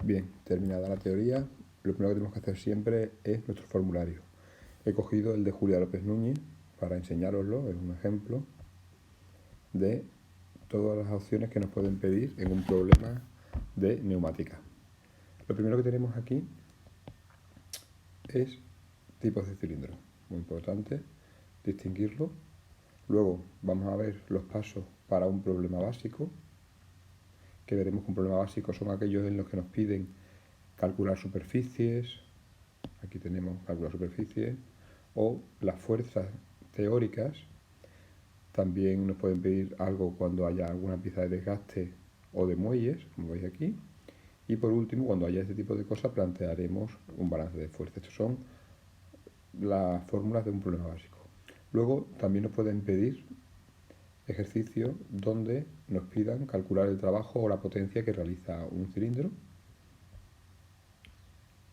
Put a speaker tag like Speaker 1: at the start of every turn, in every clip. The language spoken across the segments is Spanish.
Speaker 1: Bien, terminada la teoría, lo primero que tenemos que hacer siempre es nuestro formulario. He cogido el de Julia López Núñez para enseñároslo, es un ejemplo de todas las opciones que nos pueden pedir en un problema de neumática. Lo primero que tenemos aquí es tipos de cilindro, muy importante distinguirlo. Luego vamos a ver los pasos para un problema básico, que veremos que un problema básico son aquellos en los que nos piden calcular superficies, aquí tenemos calcular superficies, o las fuerzas teóricas. También nos pueden pedir algo cuando haya alguna pieza de desgaste o de muelles, como veis aquí. Y por último, cuando haya este tipo de cosas, plantearemos un balance de fuerza. Estas son las fórmulas de un problema básico. Luego también nos pueden pedir ejercicios donde nos pidan calcular el trabajo o la potencia que realiza un cilindro.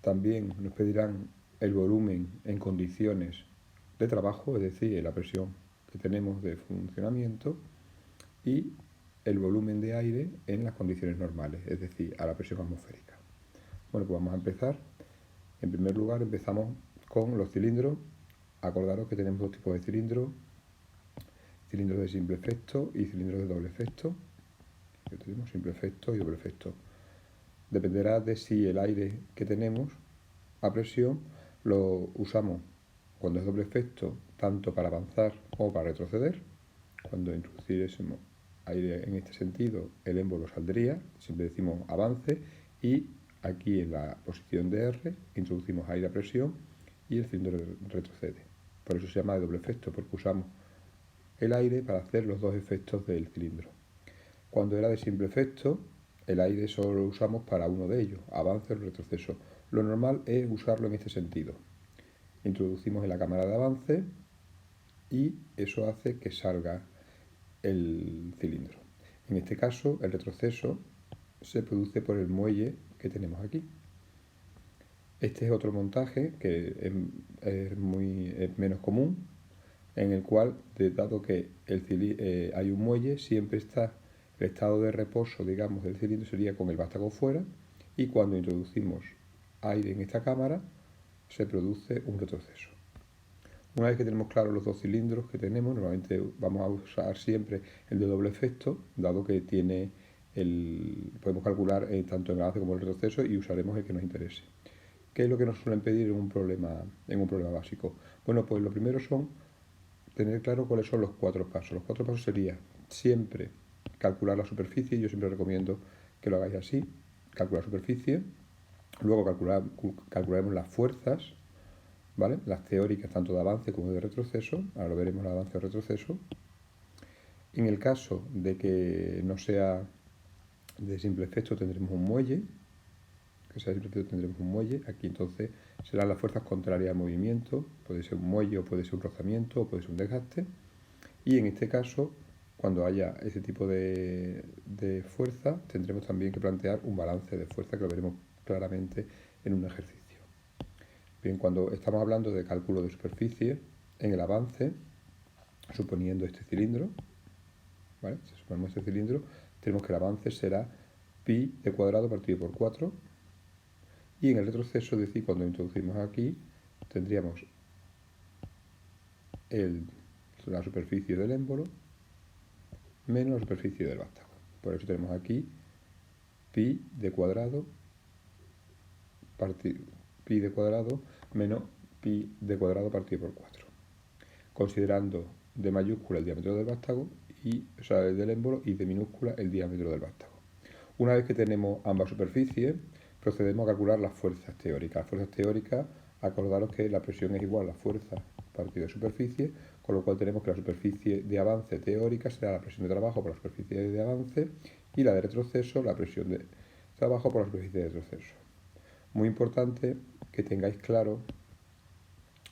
Speaker 1: También nos pedirán el volumen en condiciones de trabajo, es decir, la presión que tenemos de funcionamiento, y el volumen de aire en las condiciones normales, es decir, a la presión atmosférica. Bueno, pues vamos a empezar. En primer lugar empezamos con los cilindros. Acordaros que tenemos dos tipos de cilindros: cilindros de simple efecto y cilindros de doble efecto. Aquí tenemos simple efecto y doble efecto. Dependerá de si el aire que tenemos a presión lo usamos cuando es doble efecto tanto para avanzar como para retroceder. Cuando introduciésemos aire en este sentido, el émbolo saldría, siempre decimos avance, y aquí en la posición de R introducimos aire a presión y el cilindro retrocede. Por eso se llama de doble efecto, porque usamos el aire para hacer los dos efectos del cilindro. Cuando era de simple efecto, el aire solo lo usamos para uno de ellos, avance o retroceso. Lo normal es usarlo en este sentido. Introducimos en la cámara de avance y eso hace que salga el cilindro. En este caso, el retroceso se produce por el muelle que tenemos aquí. Este es otro montaje que es menos común, en el cual, dado que hay un muelle, siempre está el estado de reposo, digamos, del cilindro sería con el vástago fuera, y cuando introducimos aire en esta cámara se produce un retroceso. Una vez que tenemos claros los dos cilindros que tenemos, normalmente vamos a usar siempre el de doble efecto, dado que podemos calcular tanto el avance como el retroceso, y usaremos el que nos interese. ¿Qué es lo que nos suelen pedir en un problema básico? Bueno, pues lo primero son tener claro cuáles son los 4 pasos. Los 4 pasos serían siempre calcular la superficie. Yo siempre recomiendo que lo hagáis así: calcular superficie, luego calcularemos las fuerzas, ¿vale? Las teóricas tanto de avance como de retroceso. Ahora lo veremos, el avance o retroceso. En el caso de que no sea de simple efecto, tendremos un muelle. Aquí entonces serán las fuerzas contrarias al movimiento. Puede ser un muelle, o puede ser un rozamiento, o puede ser un desgaste. Y en este caso, cuando haya ese tipo de fuerza, tendremos también que plantear un balance de fuerza, que lo veremos claramente en un ejercicio. Bien, cuando estamos hablando de cálculo de superficie, en el avance, suponiendo este cilindro, ¿vale? Si suponemos este cilindro, tenemos que el avance será pi de cuadrado partido por 4, y en el retroceso, es decir, cuando introducimos aquí, tendríamos la superficie del émbolo menos la superficie del vástago. Por eso tenemos aquí pi de cuadrado menos pi de cuadrado partido por 4. Considerando de mayúscula el diámetro del vástago, el del émbolo, y de minúscula el diámetro del vástago. Una vez que tenemos ambas superficies, procedemos a calcular las fuerzas teóricas. Las fuerzas teóricas, acordaros que la presión es igual a la fuerza partido de superficie, con lo cual tenemos que la superficie de avance teórica será la presión de trabajo por la superficie de avance, y la de retroceso la presión de trabajo por la superficie de retroceso. Muy importante que tengáis claro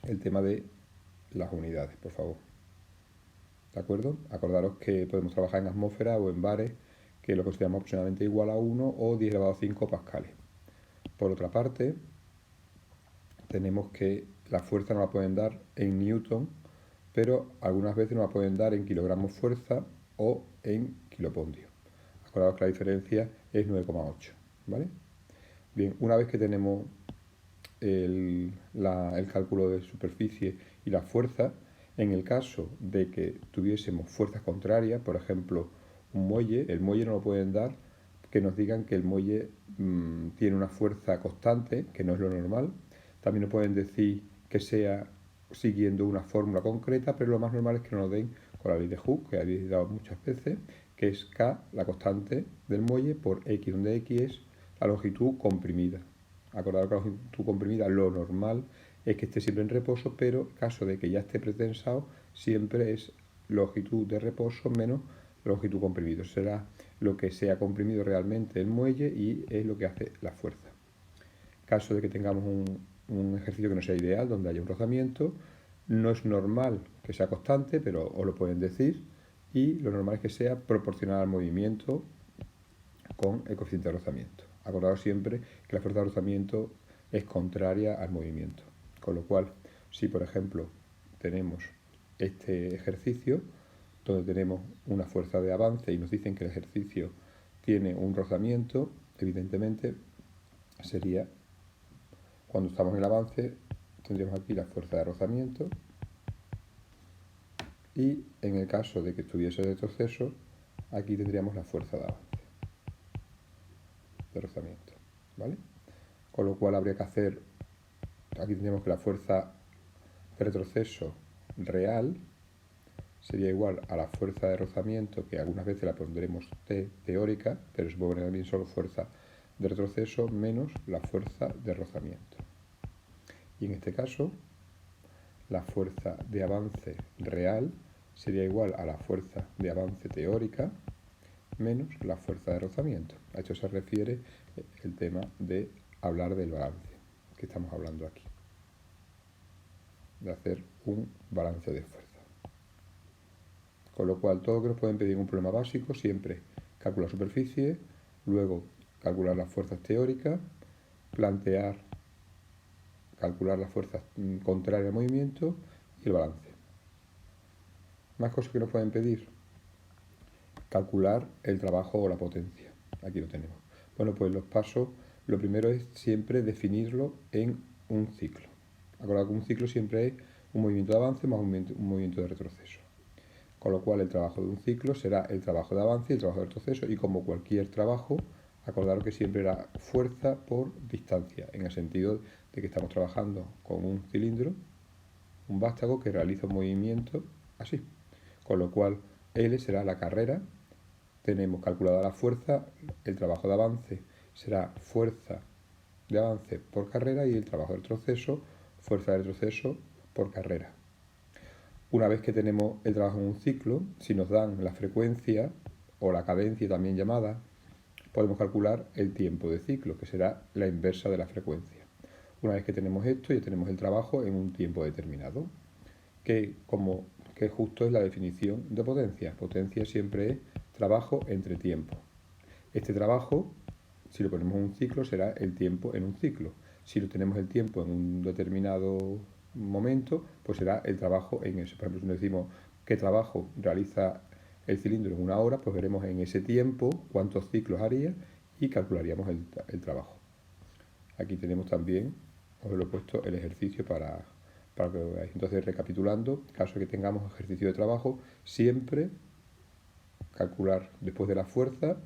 Speaker 1: el tema de las unidades, por favor. ¿De acuerdo? Acordaros que podemos trabajar en atmósfera o en bares, que lo consideramos aproximadamente igual a 1 o 10 elevado a 5 pascales. Por otra parte, tenemos que la fuerza nos la pueden dar en newton, pero algunas veces nos la pueden dar en kilogramos fuerza o en kilopondio. Acordaos que la diferencia es 9,8, ¿vale? Bien, una vez que tenemos el cálculo de superficie y la fuerza, en el caso de que tuviésemos fuerzas contrarias, por ejemplo, un muelle, el muelle no lo pueden dar que nos digan que el muelle tiene una fuerza constante, que no es lo normal. También nos pueden decir que sea siguiendo una fórmula concreta, pero lo más normal es que nos den con la ley de Hooke, que habéis dado muchas veces, que es K, la constante del muelle, por X, donde X es la longitud comprimida. Acordaros que la longitud comprimida, lo normal es que esté siempre en reposo, pero en caso de que ya esté pretensado, siempre es longitud de reposo menos longitud comprimida. Será lo que se ha comprimido realmente el muelle y es lo que hace la fuerza. En caso de que tengamos un ejercicio que no sea ideal, donde haya un rozamiento, no es normal que sea constante, pero os lo pueden decir, y lo normal es que sea proporcional al movimiento con el coeficiente de rozamiento. Acordaos siempre que la fuerza de rozamiento es contraria al movimiento. Con lo cual, si por ejemplo tenemos este ejercicio donde tenemos una fuerza de avance y nos dicen que el ejercicio tiene un rozamiento, evidentemente sería, cuando estamos en el avance, tendríamos aquí la fuerza de rozamiento y en el caso de que estuviese de retroceso, aquí tendríamos la fuerza de avance, de rozamiento, ¿vale? Con lo cual habría que hacer, aquí tendríamos que la fuerza de retroceso real sería igual a la fuerza de rozamiento, que algunas veces la pondremos T teórica, pero se puede poner también solo fuerza de retroceso menos la fuerza de rozamiento. Y en este caso, la fuerza de avance real sería igual a la fuerza de avance teórica menos la fuerza de rozamiento. A esto se refiere el tema de hablar del balance que estamos hablando aquí, de hacer un balance de fuerza. Con lo cual, todo lo que nos pueden pedir en un problema básico, siempre calcular superficie, luego calcular las fuerzas teóricas, calcular las fuerzas contrarias al movimiento y el balance. Más cosas que nos pueden pedir. Calcular el trabajo o la potencia. Aquí lo tenemos. Bueno, pues los pasos, lo primero es siempre definirlo en un ciclo. Acordad que un ciclo siempre es un movimiento de avance más un movimiento de retroceso. Con lo cual el trabajo de un ciclo será el trabajo de avance y el trabajo de retroceso, y como cualquier trabajo, acordaros que siempre era fuerza por distancia, en el sentido de que estamos trabajando con un cilindro, un vástago que realiza un movimiento así. Con lo cual L será la carrera, tenemos calculada la fuerza, el trabajo de avance será fuerza de avance por carrera y el trabajo de retroceso, fuerza de retroceso por carrera. Una vez que tenemos el trabajo en un ciclo, si nos dan la frecuencia o la cadencia también llamada, podemos calcular el tiempo de ciclo, que será la inversa de la frecuencia. Una vez que tenemos esto, ya tenemos el trabajo en un tiempo determinado, que justo es la definición de potencia. Potencia siempre es trabajo entre tiempo. Este trabajo, si lo ponemos en un ciclo, será el tiempo en un ciclo. Si lo tenemos el tiempo en un determinado momento, pues será el trabajo en eso. Por ejemplo, si nos decimos qué trabajo realiza el cilindro en una hora, pues veremos en ese tiempo cuántos ciclos haría y calcularíamos el trabajo. Aquí tenemos también, os lo he puesto, el ejercicio para que lo veáis. Entonces, recapitulando, en caso de que tengamos ejercicio de trabajo, siempre calcular después de la fuerza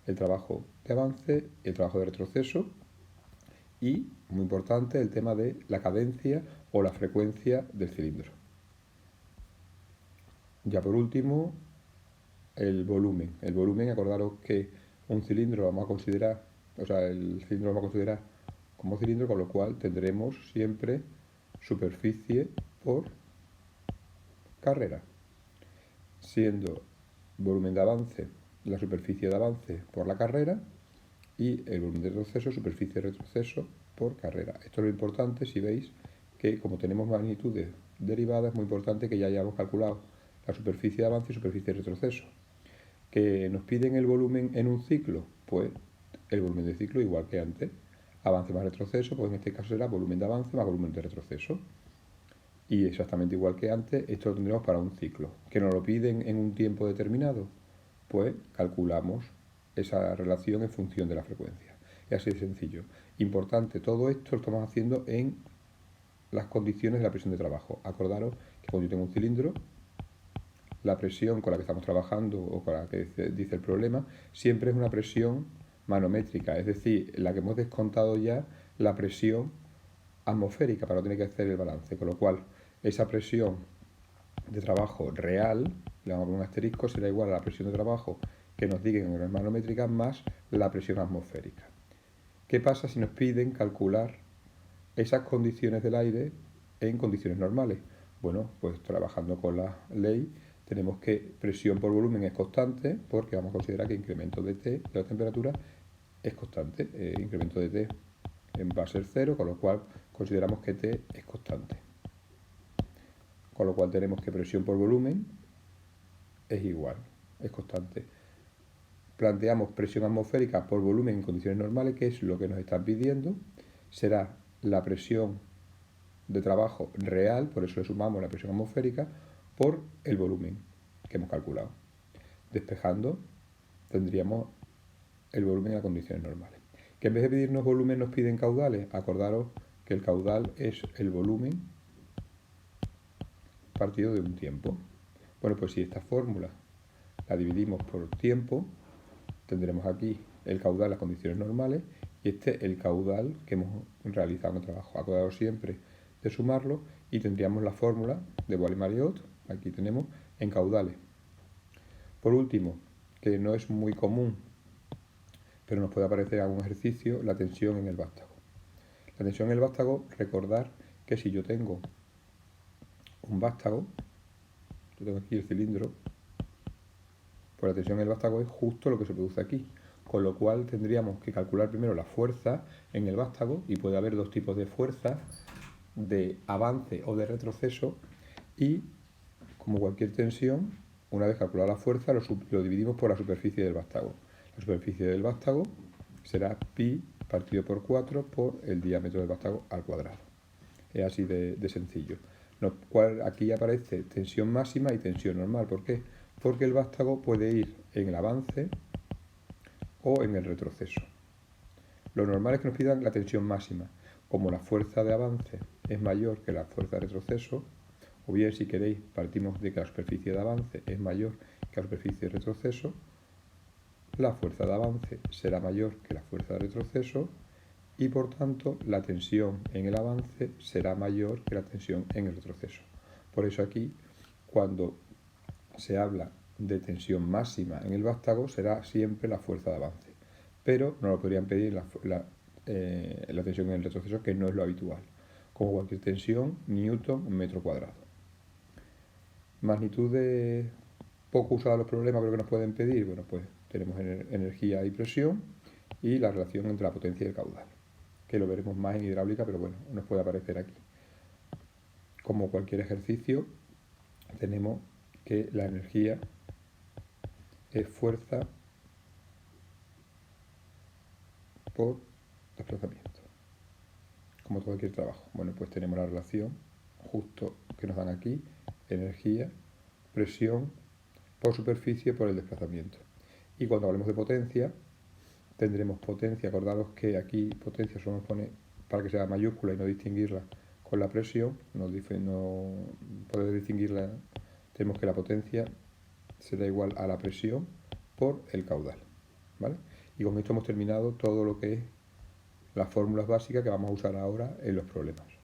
Speaker 1: el trabajo de avance y el trabajo de retroceso, y, muy importante, el tema de la cadencia o la frecuencia del cilindro. Ya por último, el volumen. El volumen, acordaros que un cilindro lo vamos a considerar, el cilindro lo vamos a considerar como cilindro, con lo cual tendremos siempre superficie por carrera, siendo volumen de avance la superficie de avance por la carrera y el volumen de retroceso, superficie de retroceso por carrera. Esto es lo importante. Si veis que como tenemos magnitudes derivadas, es muy importante que ya hayamos calculado la superficie de avance y superficie de retroceso. ¿Que nos piden el volumen en un ciclo? Pues el volumen de ciclo igual que antes. Avance más retroceso, pues en este caso será volumen de avance más volumen de retroceso. Y exactamente igual que antes, esto lo tendremos para un ciclo. ¿Que nos lo piden en un tiempo determinado? Pues calculamos esa relación en función de la frecuencia. Es así de sencillo. Importante, todo esto lo estamos haciendo en las condiciones de la presión de trabajo. Acordaros que cuando yo tengo un cilindro, la presión con la que estamos trabajando o con la que dice el problema, siempre es una presión manométrica, es decir, la que hemos descontado ya la presión atmosférica para no tener que hacer el balance, con lo cual esa presión de trabajo real, le vamos a poner un asterisco, será igual a la presión de trabajo que nos digan en unidades manométricas más la presión atmosférica. ¿Qué pasa si nos piden calcular esas condiciones del aire en condiciones normales? Bueno, pues trabajando con la ley tenemos que presión por volumen es constante porque vamos a considerar que incremento de T de la temperatura es constante. Incremento de T va a ser 0, con lo cual consideramos que T es constante. Con lo cual tenemos que presión por volumen es igual, es constante. Planteamos presión atmosférica por volumen en condiciones normales, que es lo que nos están pidiendo. Será la presión de trabajo real, por eso le sumamos la presión atmosférica, por el volumen que hemos calculado. Despejando, tendríamos el volumen a condiciones normales. Que en vez de pedirnos volumen nos piden caudales. Acordaros que el caudal es el volumen partido de un tiempo. Bueno, pues si esta fórmula la dividimos por tiempo, tendremos aquí el caudal en las condiciones normales y este el caudal que hemos realizado en el trabajo. Acordaros siempre de sumarlo y tendríamos la fórmula de Boile-Mariotte, aquí tenemos, en caudales. Por último, que no es muy común, pero nos puede aparecer algún ejercicio, la tensión en el vástago. La tensión en el vástago, recordar que si yo tengo un vástago, yo tengo aquí el cilindro, pues la tensión en el vástago es justo lo que se produce aquí, con lo cual tendríamos que calcular primero la fuerza en el vástago, y puede haber dos tipos de fuerza, de avance o de retroceso, y como cualquier tensión, una vez calculada la fuerza, lo dividimos por la superficie del vástago. La superficie del vástago será pi partido por 4 por el diámetro del vástago al cuadrado. Es así de sencillo. Aquí aparece tensión máxima y tensión normal. ¿Por qué? Porque el vástago puede ir en el avance o en el retroceso. Lo normal es que nos pidan la tensión máxima. Como la fuerza de avance es mayor que la fuerza de retroceso, o bien si queréis partimos de que la superficie de avance es mayor que la superficie de retroceso, la fuerza de avance será mayor que la fuerza de retroceso y por tanto la tensión en el avance será mayor que la tensión en el retroceso. Por eso aquí, cuando se habla de tensión máxima en el vástago, será siempre la fuerza de avance. Pero no lo podrían pedir la tensión en el retroceso, que no es lo habitual. Como cualquier tensión, newton metro cuadrado. Magnitudes poco usadas los problemas, pero que nos pueden pedir. Bueno, pues tenemos energía y presión y la relación entre la potencia y el caudal, que lo veremos más en hidráulica, pero bueno, nos puede aparecer aquí. Como cualquier ejercicio, tenemos que la energía es fuerza por desplazamiento, como cualquier trabajo. Bueno, pues tenemos la relación justo que nos dan aquí, energía, presión por superficie por el desplazamiento. Y cuando hablemos de potencia, tendremos potencia. Acordaros que aquí potencia solo nos pone para que sea mayúscula y no distinguirla con la presión, no poder distinguirla, tenemos que la potencia será igual a la presión por el caudal, ¿vale? Y con esto hemos terminado todo lo que es las fórmulas básicas que vamos a usar ahora en los problemas.